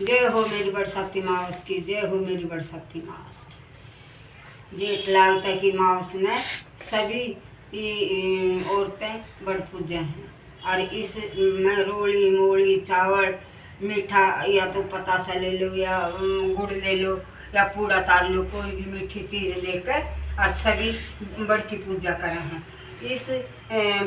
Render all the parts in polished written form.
जय हो मेरी बरसाती मावस की, जय हो मेरी बरसाती मावस की। जेठ लागता की मावस में सभी औरतें बड़ पूजे हैं। और इस में रोली मोली चावल मीठा या तो पतासा ले लो या गुड़ ले लो या पूड़ा तार लो, कोई भी मीठी चीज़ लेकर और सभी बड़ की पूजा करें हैं। इस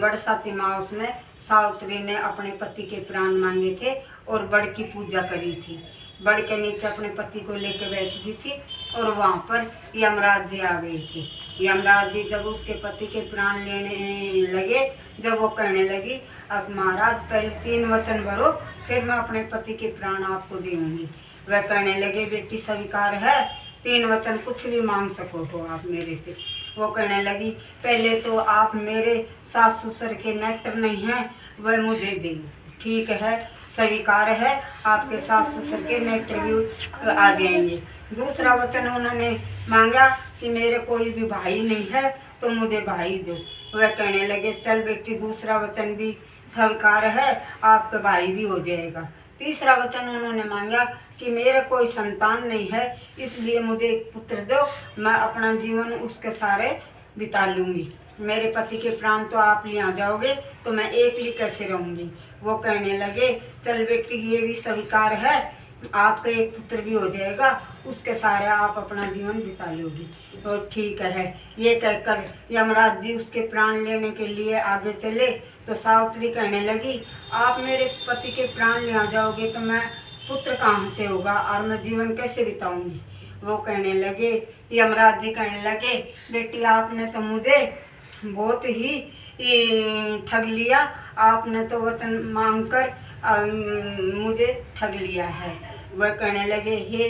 बरसाती मावस में सावित्री ने अपने पति के प्राण मांगे थे और बड़ की पूजा करी थी। बड़ के नीचे अपने पति को लेकर बैठ गई थी और वहाँ पर यमराज जी आ गए थे। यमराज जी जब उसके पति के प्राण लेने लगे, जब वो कहने लगी अब महाराज पहले 3 वचन भरो, फिर मैं अपने पति के प्राण आपको दूंगी। वह कहने लगे बेटी स्वीकार है, 3 वचन कुछ भी मांग सको हो आप मेरे से। वो कहने लगी पहले तो आप मेरे सास ससुर के नेत्र नहीं हैं, वह मुझे दें। ठीक है, स्वीकार है, आपके सास ससुर के नेत्र भी आ जाएंगे। दूसरा वचन उन्होंने मांगा कि मेरे कोई भी भाई नहीं है तो मुझे भाई दो। वह कहने लगे चल बेटी दूसरा वचन भी स्वीकार है, आपका भाई भी हो जाएगा। तीसरा वचन उन्होंने मांगा कि मेरे कोई संतान नहीं है, इसलिए मुझे एक पुत्र दो, मैं अपना जीवन उसके सारे बिता लूँगी। मेरे पति के प्राण तो आप ले आ जाओगे तो मैं अकेली कैसे रहूँगी। वो कहने लगे चल बेटी ये भी स्वीकार है, आपका एक पुत्र भी हो जाएगा, उसके सारे आप अपना जीवन बिता लोगी। और ठीक है, ये कहकर यमराज जी उसके प्राण लेने के लिए आगे चले तो सावित्री कहने लगी आप मेरे पति के प्राण ले आ जाओगे तो मैं पुत्र कहाँ से होगा और मैं जीवन कैसे बिताऊंगी। वो कहने लगे, यमराज जी कहने लगे बेटी आपने तो मुझे बहुत ही ठग लिया, आपने तो वचन मांगकर मुझे ठग लिया है। वह कहने लगे हे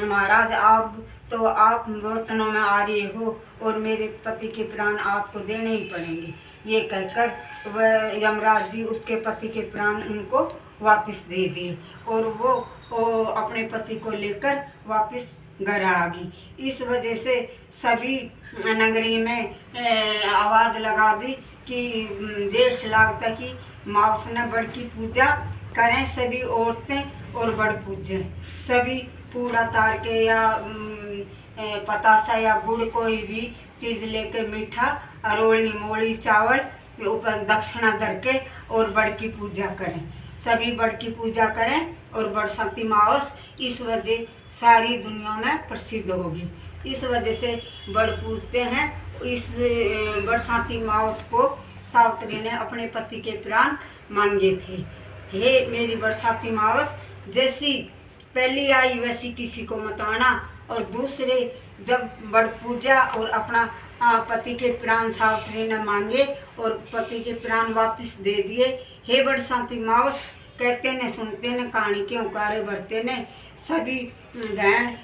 महाराज आप वचनों में आ रहे हो और मेरे पति के प्राण आपको देने ही पड़ेंगे। ये कहकर वह यमराज जी उसके पति के प्राण उनको वापस दे दिए और वो अपने पति को लेकर वापस घर आ गई। इस वजह से सभी नगरी में आवाज़ लगा दी कि जेठ लागता की मावस ने बड़ की पूजा करें सभी औरतें और बड़ पूजे। सभी पूड़ा तार के या पतासा या गुड़ कोई भी चीज़ लेके मीठा रोली मोली चावल ऊपर दक्षिणा करके और बड़ की पूजा करें। सभी बड़ की पूजा करें और बरसाती मावस इस वजह सारी दुनिया में प्रसिद्ध होगी। इस वजह से बड़ पूजते हैं। इस बरसाती मावस को सावित्री ने अपने पति के प्राण मांगे थे। हे मेरी बरसाती मावस, जैसी पहली आई वैसी किसी को मत आना। और दूसरे जब बड़ पूजा और अपना पति के प्राण सावित्री ने मांगे और पति के प्राण वापस दे दिए। हे बरसाती मावस, कहते ने सुनते ने कहानी के उकारे बढ़ते ने सभी बहन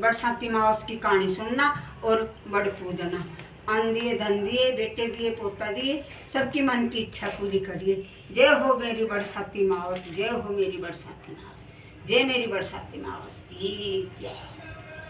बरसाती मावस की कहानी सुनना और बड़ पूजना। अन्न दिए धन दिए, बेटे दिए पोता दिए, सबकी मन की इच्छा पूरी करिए। जय हो मेरी बरसाती मावस, जय हो मेरी बरसाती मावस, जय मेरी बरसाती मावस की जय।